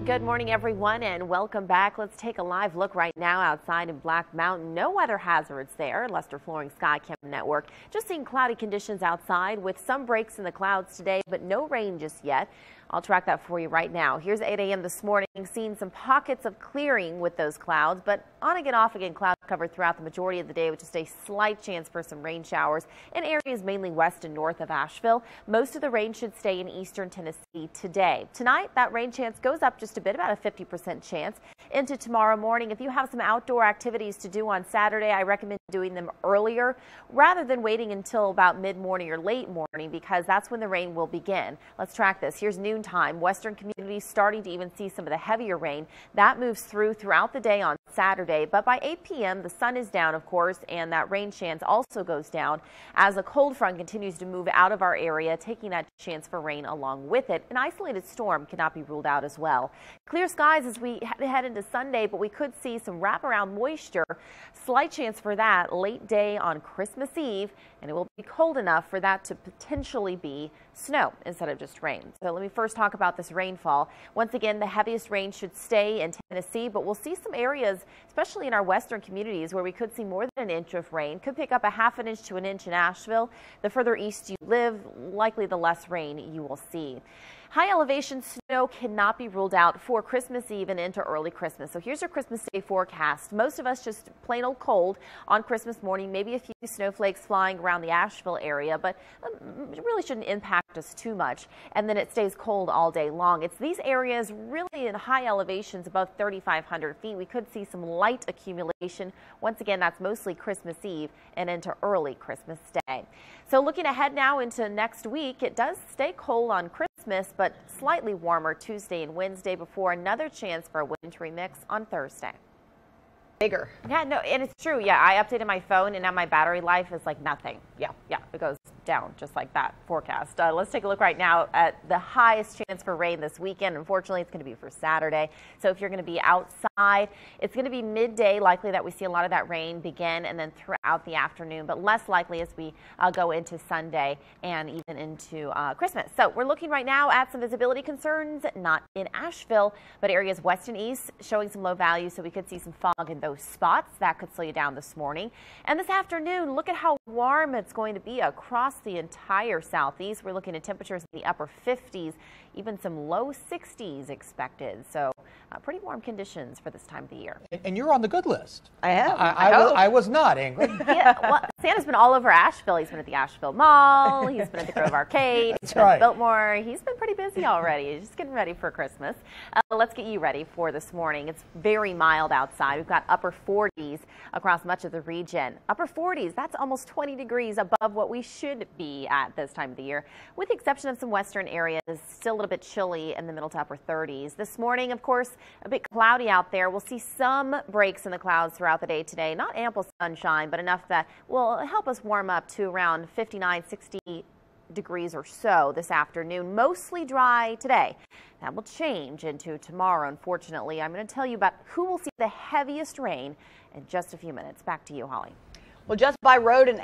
Good morning, everyone, and welcome back. Let's take a live look right now outside in Black Mountain. No weather hazards there. Lester Flooring Sky Cam Network. Just seeing cloudy conditions outside with some breaks in the clouds today, but no rain just yet. I'll track that for you right now. Here's 8 a.m. this morning, seeing some pockets of clearing with those clouds, but on again, off again, cloud cover throughout the majority of the day with just a slight chance for some rain showers in areas mainly west and north of Asheville. Most of the rain should stay in eastern Tennessee today. Tonight, that rain chance goes up just a bit, about a 50% chance. Into tomorrow morning, if you have some outdoor activities to do on Saturday, I recommend doing them earlier rather than waiting until about mid-morning or late morning because that's when the rain will begin. Let's track this. Here's noontime. Western communities starting to even see some of the heavier rain. That moves throughout the day on Saturday, but by 8 p.m. the sun is down, of course, and that rain chance also goes down as a cold front continues to move out of our area, taking that chance for rain along with it. An isolated storm cannot be ruled out as well. Clear skies as we head into Sunday, but we could see some wraparound moisture. Slight chance for that late day on Christmas Eve, and it will be cold enough for that to potentially be snow instead of just rain. So let me first talk about this rainfall. Once again, the heaviest rain should stay in Tennessee, but we'll see some areas, especially in our western communities, where we could see more than an inch of rain. Could pick up a half an inch to an inch in Asheville. The further east you live, likely the less rain you will see. High elevation snow cannot be ruled out for Christmas Eve and into early Christmas. So here's your Christmas Day forecast. Most of us just plain old cold on Christmas morning, maybe a few snowflakes flying around the Asheville area, but it really shouldn't impact us too much. And then it stays cold all day long. It's these areas really in high elevations above 3,500 feet. We could see some light accumulation. Once again, that's mostly Christmas Eve and into early Christmas Day. So looking ahead now into next week, it does stay cold on Christmas, but slightly warmer Tuesday and Wednesday before another chance for a wintry mix on Thursday. Bigger. Yeah, no, and it's true. Yeah, I updated my phone and now my battery life is like nothing. Yeah, it goes down just like that forecast. Let's take a look right now at the highest chance for rain this weekend. Unfortunately, it's going to be for Saturday. So if you're going to be outside, it's going to be midday likely that we see a lot of that rain begin and then throughout the afternoon, but less likely as we go into Sunday and even into Christmas. So we're looking right now at some visibility concerns, not in Asheville, but areas west and east showing some low values. So we could see some fog in those spots that could slow you down this morning. And this afternoon, look at how warm it's going to be across the entire southeast. We're looking at temperatures in the upper 50s, even some low 60s expected. So pretty warm conditions for this time of the year. And you're on the good list. I am. I was not, Ingrid. Yeah, well, Santa's been all over Asheville. He's been at the Asheville Mall. He's been at the Grove Arcade. He's been at Biltmore. He's been pretty busy already. He's just getting ready for Christmas. Let's get you ready for this morning. It's very mild outside. We've got upper 40s across much of the region. Upper 40s, that's almost 20 degrees above what we should be at this time of the year, with the exception of some western areas. Still a little bit chilly in the middle to upper 30s. This morning, of course, a bit cloudy out there. We'll see some breaks in the clouds throughout the day today. Not ample sunshine, but enough that will help us warm up to around 59, 60 degrees or so this afternoon. Mostly dry today. That will change into tomorrow, unfortunately. I'm going to tell you about who will see the heaviest rain in just a few minutes. Back to you, Holly. Well, just by road and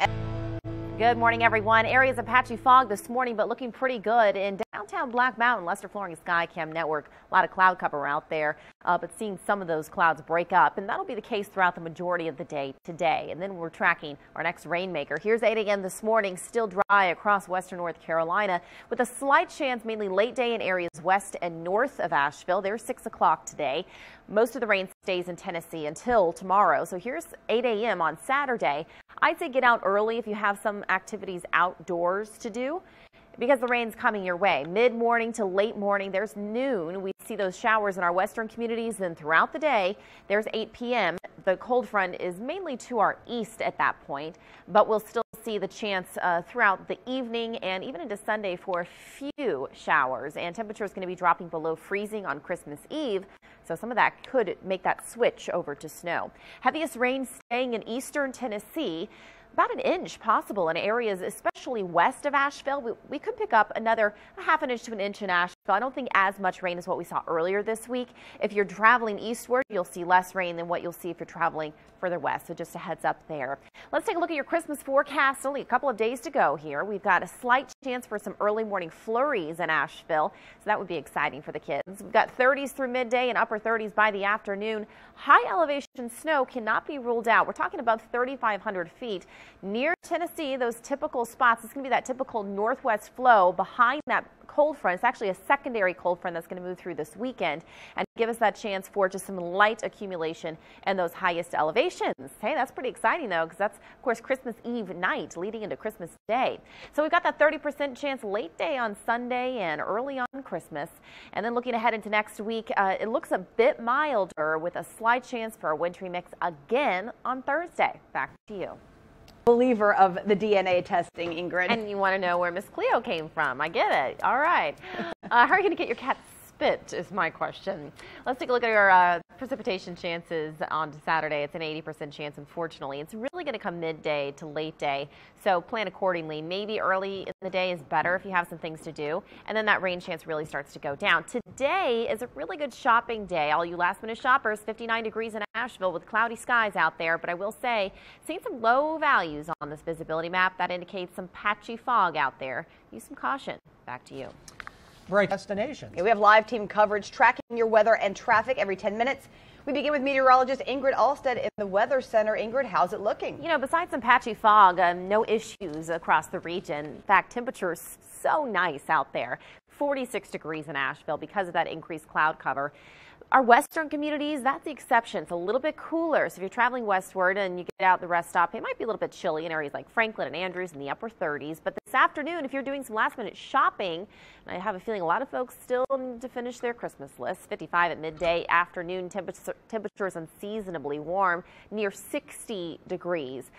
good morning, everyone. Areas of patchy fog this morning, but looking pretty good in downtown Black Mountain, Lester Flooring Skycam Network. A lot of cloud cover out there, but seeing some of those clouds break up, and that'll be the case throughout the majority of the day today. And then we're tracking our next rainmaker. Here's 8 a.m. this morning, still dry across western North Carolina, with a slight chance mainly late day in areas west and north of Asheville. There's 6 o'clock today. Most of the rain stays in Tennessee until tomorrow. So here's 8 a.m. on Saturday. I'd say get out early if you have some activities outdoors to do, because the rain's coming your way. Mid-morning to late morning, there's noon. We see those showers in our western communities. Then throughout the day, there's 8 p.m. The cold front is mainly to our east at that point, but we'll still see the chance throughout the evening and even into Sunday for a few showers. And temperature is going to be dropping below freezing on Christmas Eve. So some of that could make that switch over to snow. Heaviest rain staying in eastern Tennessee. About an inch possible in areas, especially west of Asheville. We could pick up another ½ inch to an inch in Asheville. I don't think as much rain as what we saw earlier this week. If you're traveling eastward, you'll see less rain than what you'll see if you're traveling further west. So just a heads up there. Let's take a look at your Christmas forecast. Only a couple of days to go here. We've got a slight chance for some early morning flurries in Asheville. So that would be exciting for the kids. We've got 30s through midday and upper 30s by the afternoon. High elevation snow cannot be ruled out. We're talking about 3,500 feet. Near Tennessee, those typical spots, it's going to be that typical northwest flow behind that cold front. It's actually a secondary cold front that's going to move through this weekend and give us that chance for just some light accumulation and those highest elevations. Hey, that's pretty exciting though, because that's of course Christmas Eve night leading into Christmas Day. So we've got that 30% chance late day on Sunday and early on Christmas. And then looking ahead into next week, it looks a bit milder with a slight chance for a wintry mix again on Thursday. Back to you. Believer of the DNA testing, Ingrid. And you want to know where Miss Cleo came from. I get it. All right. How are you going to get your cat spit is my question. Let's take a look at our precipitation chances on Saturday. It's an 80% chance, unfortunately. It's really going to come midday to late day, so plan accordingly. Maybe early in the day is better if you have some things to do, and then that rain chance really starts to go down. Today is a really good shopping day. All you last-minute shoppers, 59 degrees in Asheville with cloudy skies out there, but I will say, seeing some low values on this visibility map, that indicates some patchy fog out there. Use some caution. Back to you. Great destinations. We have live team coverage tracking your weather and traffic every 10 minutes. We begin with meteorologist Ingrid Allstaedt in the Weather Center. Ingrid, how's it looking? You know, besides some patchy fog, no issues across the region. In fact, temperatures so nice out there. 46 degrees in Asheville because of that increased cloud cover. Our western communities, that's the exception. It's a little bit cooler. So if you're traveling westward and you get out the rest stop, it might be a little bit chilly in areas like Franklin and Andrews in the upper 30s. But this afternoon, if you're doing some last minute shopping, and I have a feeling a lot of folks still need to finish their Christmas list, 55 at midday, afternoon temperatures unseasonably warm, near 60 degrees.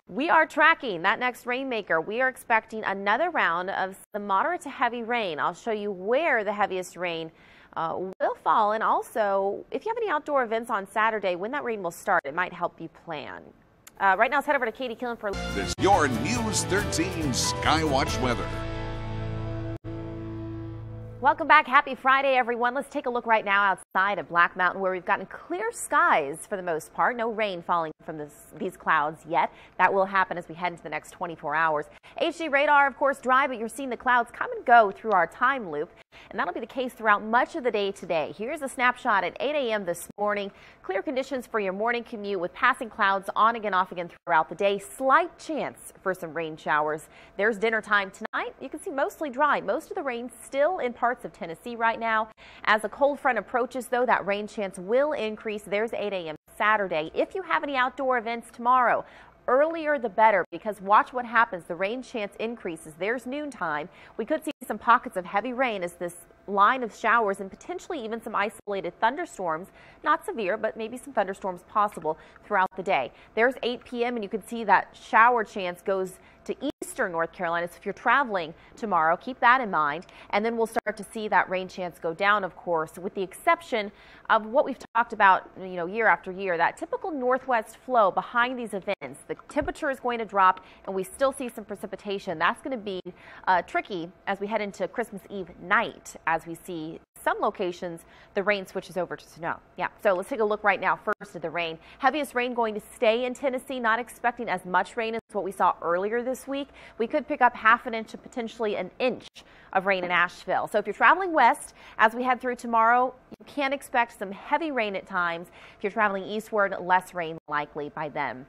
We are tracking that next rainmaker. We are expecting another round of some moderate to heavy rain. I'll show you where the heaviest rain will fall, and also if you have any outdoor events on Saturday, when that rain will start, it might help you plan. Right now, let's head over to Katie Killen for This is your News 13 Skywatch weather. Welcome back. Happy Friday, everyone. Let's take a look right now outside at Black Mountain, where we've gotten clear skies for the most part. No rain falling from these clouds yet. That will happen as we head into the next 24 hours. HD radar, of course, dry, but you're seeing the clouds come and go through our time loop. And that'll be the case throughout much of the day today. Here's a snapshot at 8 a.m. this morning. Clear conditions for your morning commute with passing clouds on again, off again throughout the day. Slight chance for some rain showers. There's dinner time tonight. You can see mostly dry. Most of the rain still in parts of Tennessee right now. As a cold front approaches, though, that rain chance will increase. There's 8 a.m. Saturday. If you have any outdoor events tomorrow, earlier the better, because watch what happens. The rain chance increases. There's noontime. We could see some pockets of heavy rain as this line of showers and potentially even some isolated thunderstorms, not severe, but maybe some thunderstorms possible throughout the day. There's 8 p.m. and you can see that shower chance goes to eastern North Carolina. So if you're traveling tomorrow, keep that in mind. And then we'll start to see that rain chance go down, of course, with the exception of what we've talked about, year after year, that typical northwest flow behind these events. The temperature is going to drop and we still see some precipitation. That's going to be tricky as we head into Christmas Eve night, as we see some locations the rain switches over to snow. Yeah, so let's take a look right now first at the rain. Heaviest rain going to stay in Tennessee, not expecting as much rain as what we saw earlier this week. We could pick up half an inch to potentially an inch of rain in Asheville. So if you're traveling west as we head through tomorrow, you can expect some heavy rain at times. If you're traveling eastward, less rain likely by then.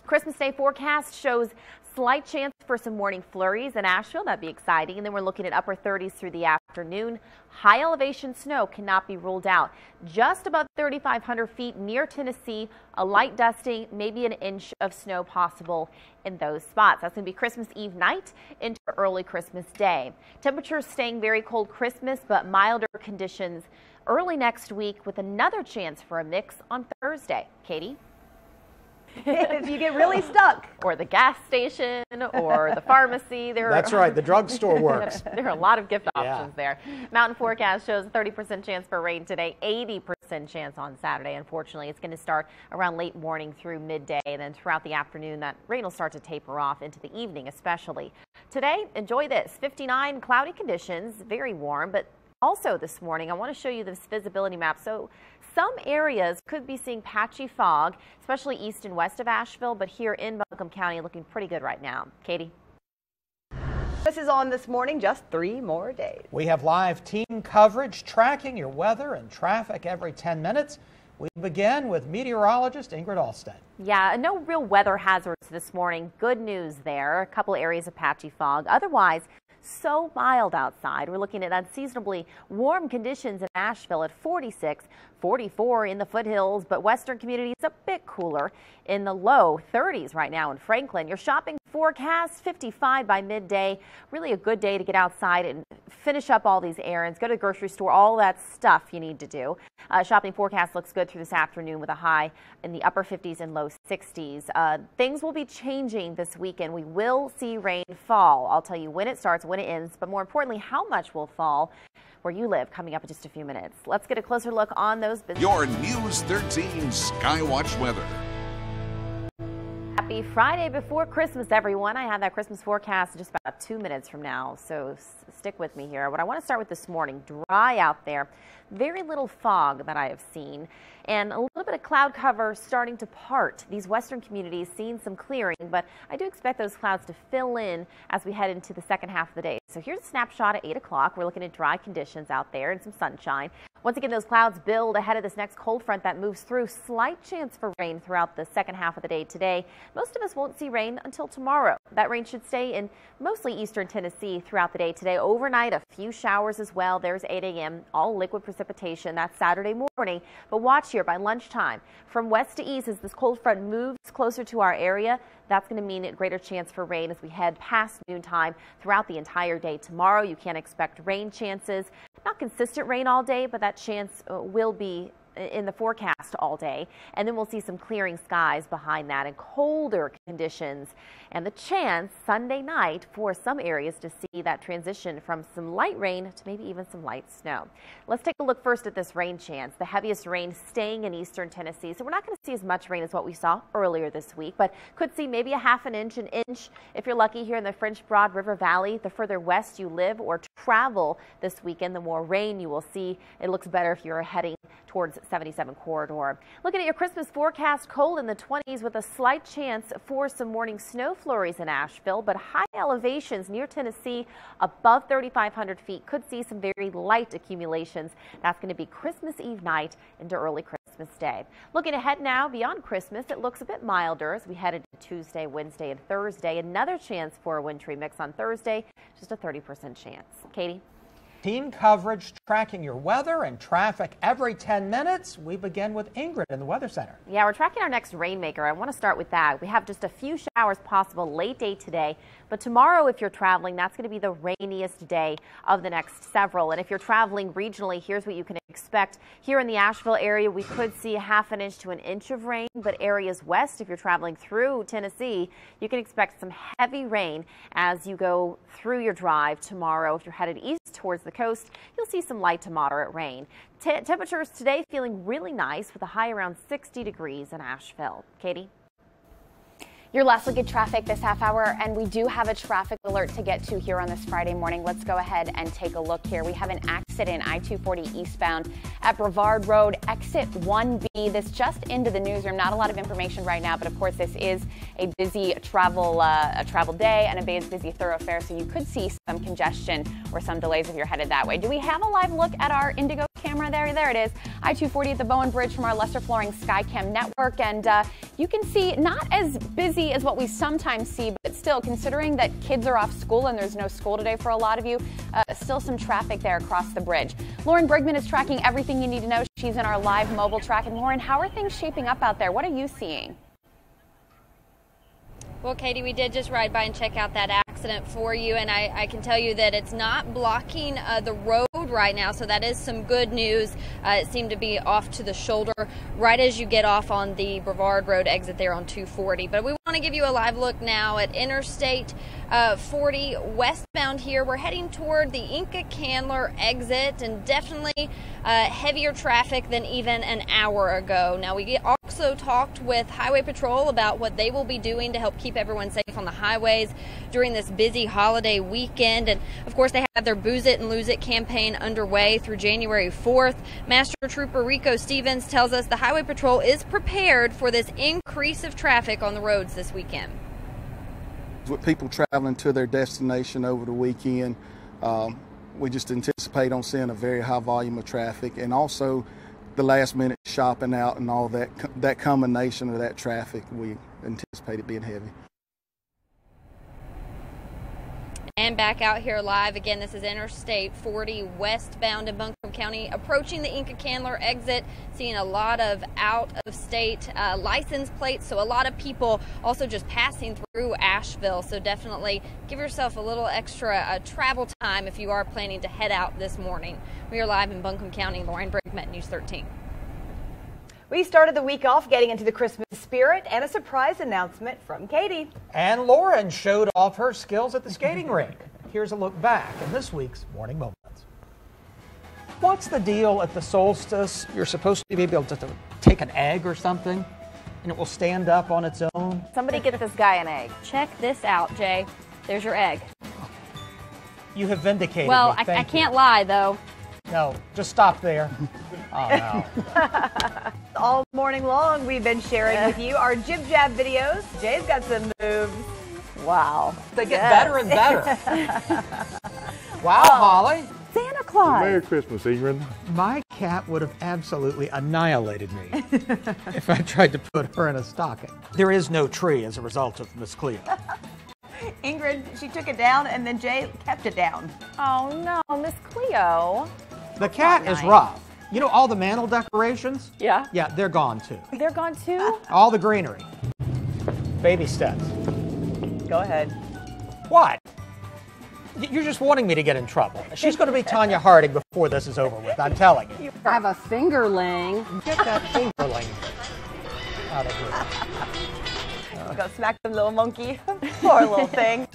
Christmas Day forecast shows slight chance for some morning flurries in Asheville. That'd be exciting. And then we're looking at upper 30s through the afternoon. High elevation snow cannot be ruled out. Just above 3,500 feet near Tennessee, a light dusting, maybe an inch of snow possible in those spots. That's going to be Christmas Eve night into early Christmas Day. Temperatures staying very cold Christmas, but milder conditions early next week with another chance for a mix on Thursday. Katie? If you get really stuck. Or the gas station or the pharmacy. That's right, the drugstore works. There are a lot of gift options there. Mountain forecast shows a 30% chance for rain today, 80% chance on Saturday. Unfortunately, it's going to start around late morning through midday, and then throughout the afternoon that rain will start to taper off into the evening especially. Today, enjoy this. 59 cloudy conditions, very warm, but also this morning I want to show you this visibility map. So some areas could be seeing patchy fog, especially east and west of Asheville, but here in Buncombe County looking pretty good right now. Katie? This is on this morning, just 3 more days. We have live team coverage tracking your weather and traffic every 10 minutes. We begin with meteorologist Ingrid Allstaedt. Yeah, no real weather hazards this morning. Good news there. A couple areas of patchy fog. Otherwise, so mild outside. We're looking at unseasonably warm conditions in Asheville at 46, 44 in the foothills, but western communities a bit cooler in the low 30s right now in Franklin. Your shopping forecast 55 by midday. Really a good day to get outside and finish up all these errands, go to the grocery store, all that stuff you need to do. Shopping forecast looks good through this afternoon with a high in the upper 50s and low 60s. Things will be changing this weekend. We will see rain fall. I'll tell you when it starts, when it ends, but more importantly, how much will fall where you live coming up in just a few minutes. Let's get a closer look on those. Your News 13 Skywatch weather. Happy Friday before Christmas, everyone. I have that Christmas forecast in just about 2 minutes from now, so stick with me here. What I want to start with this morning, dry out there. Very little fog that I have seen, and a little bit of cloud cover starting to part. These western communities seeing some clearing, but I do expect those clouds to fill in as we head into the second half of the day. So here's a snapshot at 8 o'clock. We're looking at dry conditions out there and some sunshine. Once again, those clouds build ahead of this next cold front that moves through. Slight chance for rain throughout the second half of the day today. Most of us won't see rain until tomorrow. That rain should stay in mostly eastern Tennessee throughout the day today. Overnight, a few showers as well. There's 8 a.m. all liquid precipitation. That's Saturday morning. But watch here by lunchtime. From west to east as this cold front moves closer to our area, that's going to mean a greater chance for rain as we head past noontime throughout the entire day tomorrow. You can't expect rain chances. Not consistent rain all day, but that chance will be in the forecast all day, and then we'll see some clearing skies behind that and colder conditions, and the chance Sunday night for some areas to see that transition from some light rain to maybe even some light snow. Let's take a look first at this rain chance. The heaviest rain staying in eastern Tennessee, so we're not going to see as much rain as what we saw earlier this week, but could see maybe a half an inch, if you're lucky here in the French Broad River Valley. The further west you live or travel this weekend, the more rain you will see. It looks better if you're heading towards 77 corridor. Looking at your Christmas forecast, cold in the 20s with a slight chance for some morning snow flurries in Asheville, but high elevations near Tennessee above 3,500 feet could see some very light accumulations. That's going to be Christmas Eve night into early Christmas Day. Looking ahead now beyond Christmas, it looks a bit milder as we head into Tuesday, Wednesday, and Thursday. Another chance for a wintry mix on Thursday, just a 30% chance. Katie? Team coverage tracking your weather and traffic every 10 minutes. We begin with Ingrid in the Weather Center. Yeah, we're tracking our next rainmaker. I want to start with that. We have just a few showers possible late day today, but tomorrow if you're traveling, that's going to be the rainiest day of the next several. And if you're traveling regionally, here's what you can expect. Here in the Asheville area, we could see a half an inch to an inch of rain, but areas west, if you're traveling through Tennessee, you can expect some heavy rain as you go through your drive tomorrow. If you're headed east towards the coast, you'll see some light to moderate rain. Temperatures today feeling really nice with a high around 60 degrees in Asheville. Katie? Your last look at traffic this half hour, and we do have a traffic alert to get to here on this Friday morning. Let's go ahead and take a look here. We have an accident I-240 eastbound at Brevard Road, exit 1B. This just into the newsroom. Not a lot of information right now, but of course this is a busy travel day and a busy thoroughfare, so you could see some congestion or some delays if you're headed that way. Do we have a live look at our Indigo camera there? There it is. I-240 at the Bowen Bridge from our Lesser Flooring Skycam network, and you can see not as busy as what we sometimes see, but still, considering that kids are off school and there's no school today for a lot of you, still some traffic there across the bridge. Lauren Brigman is tracking everything you need to know. She's in our live mobile track. And Lauren, how are things shaping up out there? What are you seeing? Well, Katie, we did just ride by and check out that accident for you, and I can tell you that it's not blocking the road right now, so that is some good news. It seemed to be off to the shoulder right as you get off on the Brevard Road exit there on 240. But we want to give you a live look now at Interstate 40 westbound here. We're heading toward the Inca Candler exit, and definitely heavier traffic than even an hour ago. Now, we also talked with Highway Patrol about what they will be doing to help keep everyone safe on the highways during this busy holiday weekend. And of course, they have their Booze It and Lose It campaign underway through January 4th. Master Trooper Rico Stevens tells us the Highway Patrol is prepared for this increase of traffic on the roads this weekend. With people traveling to their destination over the weekend, we just anticipate on seeing a very high volume of traffic, and also the last minute shopping out and all that combination of that traffic, we anticipate it being heavy. And back out here live again, this is Interstate 40 westbound in Buncombe County, approaching the Inca Candler exit, seeing a lot of out-of-state license plates, so a lot of people also just passing through Asheville. So definitely give yourself a little extra travel time if you are planning to head out this morning. We are live in Buncombe County. Lauren Brigman, News 13. We started the week off getting into the Christmas spirit, and a surprise announcement from Katie. And Lauren showed off her skills at the skating rink. Here's a look back in this week's Morning Moments. What's the deal at the solstice? You're supposed to be able to take an egg or something, and it will stand up on its own. Somebody get this guy an egg. Check this out, Jay. There's your egg. You have vindicated well, me. I can't lie, though. No, just stop there. Oh, no. All morning long, we've been sharing with you our Jib Jab videos. Jay's got some moves. Wow. They get better and better. Wow, Holly. Santa Claus. Merry Christmas, Ingrid. My cat would have absolutely annihilated me if I tried to put her in a stocking. There is no tree as a result of Miss Cleo. Ingrid, she took it down, and then Jay kept it down. Oh, no, Miss Cleo. The cat is rough. You know all the mantle decorations? Yeah. Yeah, they're gone too. They're gone too? All the greenery. Baby steps. Go ahead. What? You're just wanting me to get in trouble. She's going to be Tanya Harding before this is over with, I'm telling you. I have a fingerling. Get that fingerling out of here. Go smack the little monkey. Poor little thing.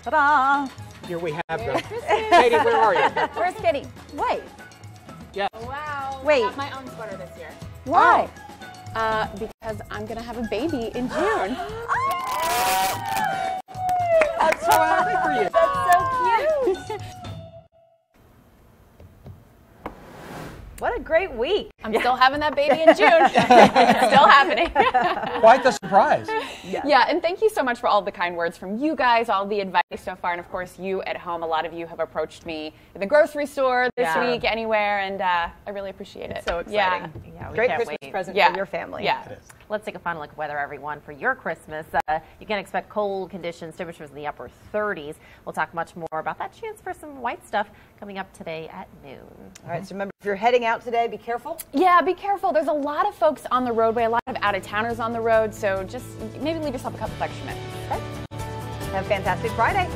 Ta-da! Here we have the... Katie, where are you? Where's Kitty? Wait. Yeah. Wow. Wait. I got my own sweater this year. Why? Because I'm going to have a baby in June. I'm so happy for you. That's so cute. What a great week. I'm still having that baby in June. It's still happening. Quite the surprise. Yeah, and thank you so much for all the kind words from you guys, all the advice so far, and of course you at home. A lot of you have approached me in the grocery store this week, anywhere, and I really appreciate it. It's so exciting. Yeah, we Great can't Christmas wait. present Yeah. for your family. Yeah. It is. Let's take a final look at weather, everyone, for your Christmas. You can expect cold conditions, temperatures in the upper 30s. We'll talk much more about that chance for some white stuff coming up today at noon. All right, so remember, if you're heading out today, be careful. Yeah, be careful. There's a lot of folks on the roadway, a lot of out-of-towners on the road, so just maybe leave yourself a couple of extra minutes. Have a fantastic Friday.